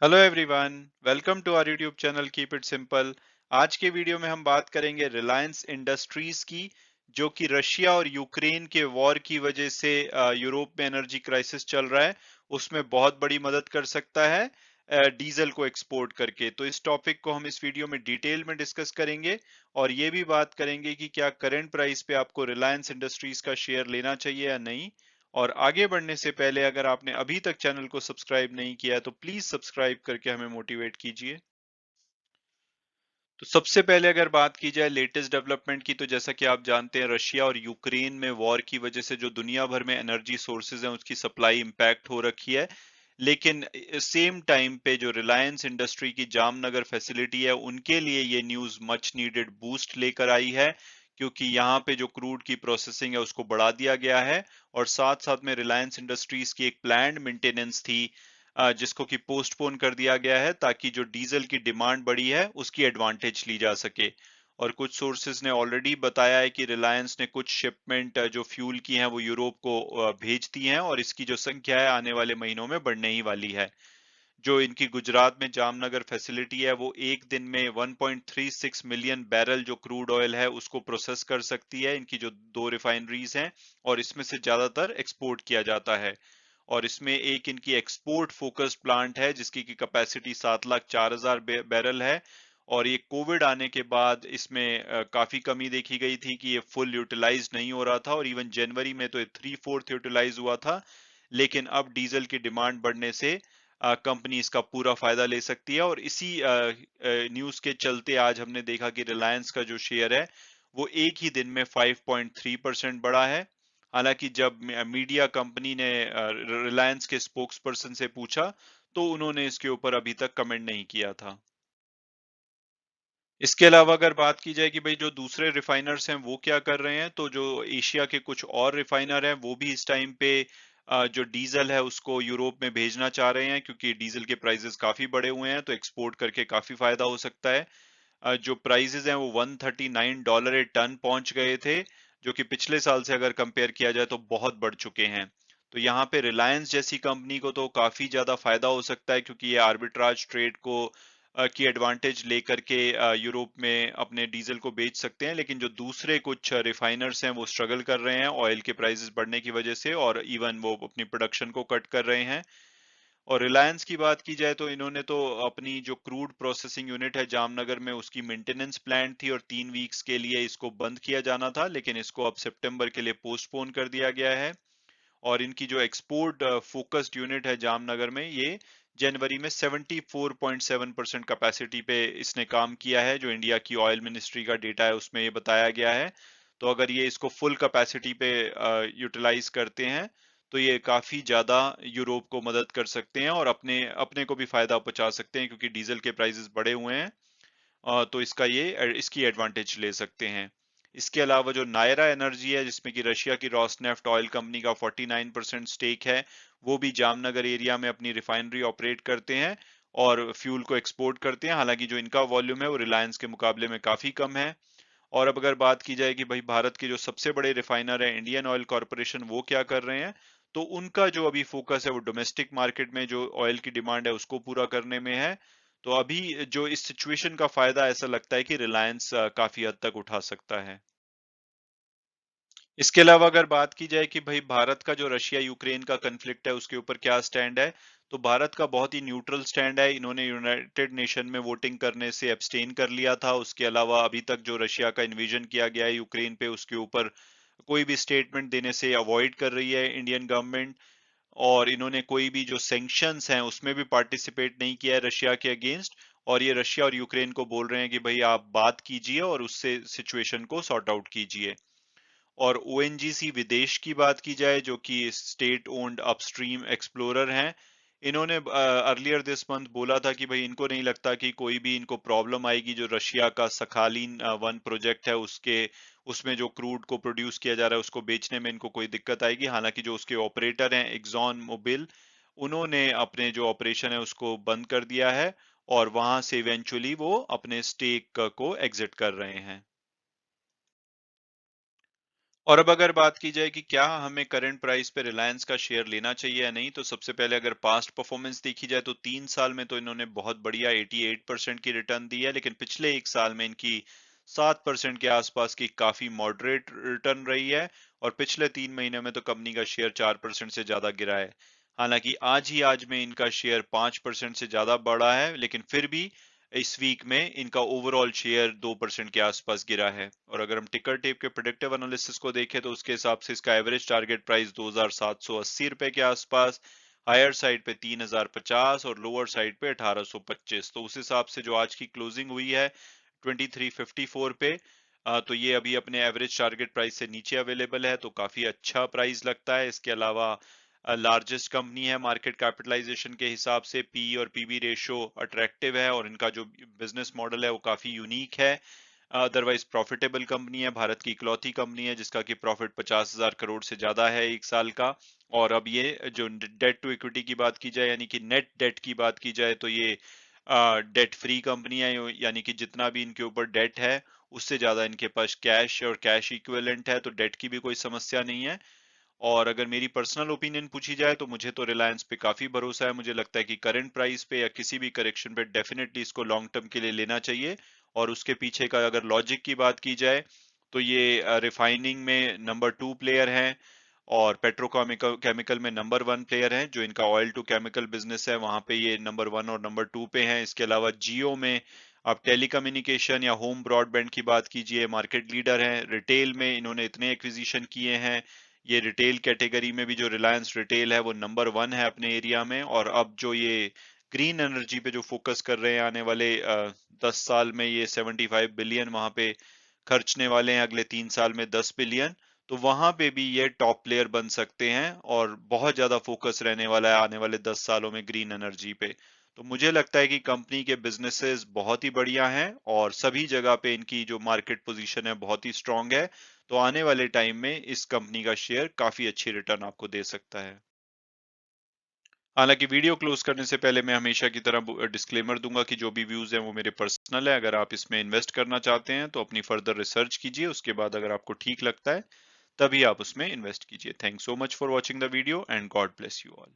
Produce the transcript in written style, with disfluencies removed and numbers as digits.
Hello everyone, welcome to our YouTube channel keep it simple. आज के video में हम बात करेंगे रिलायंस इंडस्ट्रीज की, जो कि रशिया और यूक्रेन के वॉर की वजह से यूरोप में एनर्जी क्राइसिस चल रहा है, उसमें बहुत बड़ी मदद कर सकता है डीजल को एक्सपोर्ट करके। तो इस टॉपिक को हम इस वीडियो में डिटेल में डिस्कस करेंगे और ये भी बात करेंगे कि क्या करंट प्राइस पे आपको रिलायंस इंडस्ट्रीज का शेयर लेना चाहिए या नहीं। और आगे बढ़ने से पहले अगर आपने अभी तक चैनल को सब्सक्राइब नहीं किया है तो प्लीज सब्सक्राइब करके हमें मोटिवेट कीजिए। तो सबसे पहले अगर बात की जाए लेटेस्ट डेवलपमेंट की, तो जैसा कि आप जानते हैं रशिया और यूक्रेन में वॉर की वजह से जो दुनिया भर में एनर्जी सोर्सेज हैं उसकी सप्लाई इंपैक्ट हो रखी है। लेकिन सेम टाइम पे जो रिलायंस इंडस्ट्री की जामनगर फैसिलिटी है उनके लिए ये न्यूज मच नीडेड बूस्ट लेकर आई है, क्योंकि यहाँ पे जो क्रूड की प्रोसेसिंग है उसको बढ़ा दिया गया है। और साथ साथ में रिलायंस इंडस्ट्रीज की एक प्लान्ड मेंटेनेंस थी, जिसको कि पोस्टपोन कर दिया गया है ताकि जो डीजल की डिमांड बढ़ी है उसकी एडवांटेज ली जा सके। और कुछ सोर्सेज ने ऑलरेडी बताया है कि रिलायंस ने कुछ शिपमेंट जो फ्यूल की हैं वो यूरोप को भेज दी हैं, और इसकी जो संख्या है आने वाले महीनों में बढ़ने ही वाली है। जो इनकी गुजरात में जामनगर फैसिलिटी है वो एक दिन में 1.36 मिलियन बैरल जो क्रूड ऑयल है उसको प्रोसेस कर सकती है। इनकी जो दो रिफाइनरीज हैं और इसमें से ज्यादातर एक्सपोर्ट किया जाता है। और इसमें एक इनकी एक्सपोर्ट फोकस्ड प्लांट है जिसकी की कैपेसिटी 7,04,000 बैरल है। और ये कोविड आने के बाद इसमें काफी कमी देखी गई थी कि ये फुल यूटिलाइज नहीं हो रहा था, और इवन जनवरी में तो ये 3/4 यूटिलाइज हुआ था। लेकिन अब डीजल की डिमांड बढ़ने से कंपनी इसका पूरा फायदा ले सकती है। और इसी न्यूज के चलते आज हमने देखा कि रिलायंस का जो शेयर है वो एक ही दिन में 5.3% बढ़ा है। हालांकि जब मीडिया कंपनी ने रिलायंस के स्पोक्स पर्सन से पूछा तो उन्होंने इसके ऊपर अभी तक कमेंट नहीं किया था। इसके अलावा अगर बात की जाए कि भाई जो दूसरे रिफाइनर्स हैं वो क्या कर रहे हैं, तो जो एशिया के कुछ और रिफाइनर हैं वो भी इस टाइम पे जो डीजल है उसको यूरोप में भेजना चाह रहे हैं, क्योंकि डीजल के प्राइसेस काफी बढ़े हुए हैं तो एक्सपोर्ट करके काफी फायदा हो सकता है। जो प्राइसेस हैं वो $139 ए टन पहुंच गए थे, जो कि पिछले साल से अगर कंपेयर किया जाए तो बहुत बढ़ चुके हैं। तो यहाँ पे रिलायंस जैसी कंपनी को तो काफी ज्यादा फायदा हो सकता है, क्योंकि ये आर्बिट्राज ट्रेड को की एडवांटेज लेकर के यूरोप में अपने डीजल को बेच सकते हैं। लेकिन जो दूसरे कुछ रिफाइनर्स हैं वो स्ट्रगल कर रहे हैं ऑयल के प्राइसेस बढ़ने की वजह से, और इवन वो अपनी प्रोडक्शन को कट कर रहे हैं। और रिलायंस की बात की जाए तो इन्होंने तो अपनी जो क्रूड प्रोसेसिंग यूनिट है जामनगर में उसकी मेंटेनेंस प्लान थी और 3 वीक्स के लिए इसको बंद किया जाना था, लेकिन इसको अब सितंबर के लिए पोस्टपोन कर दिया गया है। और इनकी जो एक्सपोर्ट फोकस्ड यूनिट है जामनगर में, ये जनवरी में 74.7% कैपेसिटी पे इसने काम किया है, जो इंडिया की ऑयल मिनिस्ट्री का डेटा है उसमें ये बताया गया है। तो अगर ये इसको फुल कैपेसिटी पे यूटिलाइज करते हैं तो ये काफी ज्यादा यूरोप को मदद कर सकते हैं और अपने अपने को भी फायदा पहुंचा सकते हैं, क्योंकि डीजल के प्राइसेस बढ़े हुए हैं। तो इसकी एडवांटेज ले सकते हैं। इसके अलावा जो नायरा एनर्जी है जिसमें कि रशिया की रॉसनेफ्ट ऑयल कंपनी का 49% स्टेक है, वो भी जामनगर एरिया में अपनी रिफाइनरी ऑपरेट करते हैं और फ्यूल को एक्सपोर्ट करते हैं। हालांकि जो इनका वॉल्यूम है वो रिलायंस के मुकाबले में काफी कम है। और अब अगर बात की जाए कि भाई भारत के जो सबसे बड़े रिफाइनर है इंडियन ऑयल कॉरपोरेशन, वो क्या कर रहे हैं, तो उनका जो अभी फोकस है वो डोमेस्टिक मार्केट में जो ऑयल की डिमांड है उसको पूरा करने में है। तो अभी जो इस सिचुएशन का फायदा ऐसा लगता है कि रिलायंस काफी हद तक उठा सकता है। इसके अलावा अगर बात की जाए कि भाई भारत का जो रशिया यूक्रेन का कन्फ्लिक्ट है उसके ऊपर क्या स्टैंड है, तो भारत का बहुत ही न्यूट्रल स्टैंड है। इन्होंने यूनाइटेड नेशन में वोटिंग करने से एब्सटेन कर लिया था। उसके अलावा अभी तक जो रशिया का इन्वेजन किया गया है यूक्रेन पे उसके ऊपर कोई भी स्टेटमेंट देने से अवॉइड कर रही है इंडियन गवर्नमेंट। और इन्होंने कोई भी जो सैंक्शंस हैं उसमें भी पार्टिसिपेट नहीं किया है रशिया के अगेंस्ट। और ये रशिया और यूक्रेन को बोल रहे हैं कि भाई आप बात कीजिए और उससे सिचुएशन को सॉर्ट आउट कीजिए। और ओएनजीसी विदेश की बात की जाए, जो कि स्टेट ओन्ड अपस्ट्रीम एक्सप्लोरर हैं, इन्होंने अर्लियर दिस मंथ बोला था कि भाई इनको नहीं लगता कि कोई भी इनको प्रॉब्लम आएगी। जो रशिया का सखालिन वन प्रोजेक्ट है उसके उसमें जो क्रूड को प्रोड्यूस किया जा रहा है उसको बेचने में इनको कोई दिक्कत आएगी। हालांकि जो उसके ऑपरेटर हैं एक्सॉन मोबिल, उन्होंने अपने जो ऑपरेशन है उसको बंद कर दिया है और वहां से इवेंचुअली वो अपने स्टेक को एग्जिट कर रहे हैं। और अब अगर बात की जाए कि क्या हमें करंट प्राइस पे रिलायंस का शेयर लेना चाहिए या नहीं, तो सबसे पहले अगर पास्ट परफॉर्मेंस देखी जाए तो 3 साल में तो इन्होंने बहुत बढ़िया 88% की रिटर्न दी है, लेकिन पिछले 1 साल में इनकी 7% के आसपास की काफी मॉडरेट रिटर्न रही है। और पिछले 3 महीने में तो कंपनी का शेयर 4% से ज्यादा गिरा है। हालांकि आज में इनका शेयर 5% से ज्यादा बढ़ा है, लेकिन फिर भी इस वीक में इनका ओवरऑल शेयर 2% के आसपास गिरा है। और अगर हम टिकर टेप के प्रेडिक्टिव एनालिसिस को देखें तो उसके हिसाब से इसका एवरेज टारगेट प्राइस 2780 रुपए के आसपास, हायर साइड पे 3050 और लोअर साइड पे 1825। तो उस हिसाब से जो आज की क्लोजिंग हुई है 2354 पे, तो ये अभी अपने एवरेज टारगेट प्राइस से नीचे अवेलेबल है, तो काफी अच्छा प्राइस लगता है। इसके अलावा लार्जेस्ट कंपनी है मार्केट कैपिटलाइजेशन के हिसाब से, पी और पीबी रेशो अट्रैक्टिव है और इनका जो बिजनेस मॉडल है वो काफी यूनिक है। अदरवाइज प्रॉफिटेबल कंपनी है, भारत की इकलौती कंपनी है जिसका कि प्रॉफिट 50,000 करोड़ से ज्यादा है 1 साल का। और अब ये जो डेट टू इक्विटी की बात की जाए, यानी कि नेट डेट की बात की जाए, तो ये डेट फ्री कंपनी है, यानी कि जितना भी इनके ऊपर डेट है उससे ज्यादा इनके पास कैश और कैश इक्विवेलेंट है, तो डेट की भी कोई समस्या नहीं है। और अगर मेरी पर्सनल ओपिनियन पूछी जाए तो मुझे तो रिलायंस पे काफी भरोसा है। मुझे लगता है कि करंट प्राइस पे या किसी भी करेक्शन पे डेफिनेटली इसको लॉन्ग टर्म के लिए लेना चाहिए। और उसके पीछे का अगर लॉजिक की बात की जाए तो ये रिफाइनिंग में नंबर 2 प्लेयर हैं और पेट्रोकेमिकल केमिकल में नंबर 1 प्लेयर हैं। जो इनका ऑयल टू केमिकल बिजनेस है वहां पे ये नंबर 1 और नंबर 2 पे हैं। इसके अलावा जियो में आप टेलीकम्युनिकेशन या होम ब्रॉडबैंड की बात कीजिए, मार्केट लीडर हैं। रिटेल में इन्होंने इतने एक्विजिशन किए हैं, ये रिटेल कैटेगरी में भी जो रिलायंस रिटेल है वो नंबर 1 है अपने एरिया में। और अब जो ये ग्रीन एनर्जी पे जो फोकस कर रहे हैं आने वाले 10 साल में, ये 75 बिलियन वहां पे खर्चने वाले हैं, अगले 3 साल में 10 बिलियन। तो वहां पे भी ये टॉप प्लेयर बन सकते हैं और बहुत ज्यादा फोकस रहने वाला है आने वाले 10 सालों में ग्रीन एनर्जी पे। तो मुझे लगता है कि कंपनी के बिजनेसेस बहुत ही बढ़िया हैं और सभी जगह पे इनकी जो मार्केट पोजीशन है बहुत ही स्ट्रांग है। तो आने वाले टाइम में इस कंपनी का शेयर काफी अच्छी रिटर्न आपको दे सकता है। हालांकि वीडियो क्लोज करने से पहले मैं हमेशा की तरह डिस्क्लेमर दूंगा कि जो भी व्यूज हैं वो मेरे पर्सनल है। अगर आप इसमें इन्वेस्ट करना चाहते हैं तो अपनी फर्दर रिसर्च कीजिए, उसके बाद अगर आपको ठीक लगता है तभी आप उसमें इन्वेस्ट कीजिए। Thanks so much for watching the video and God bless you all.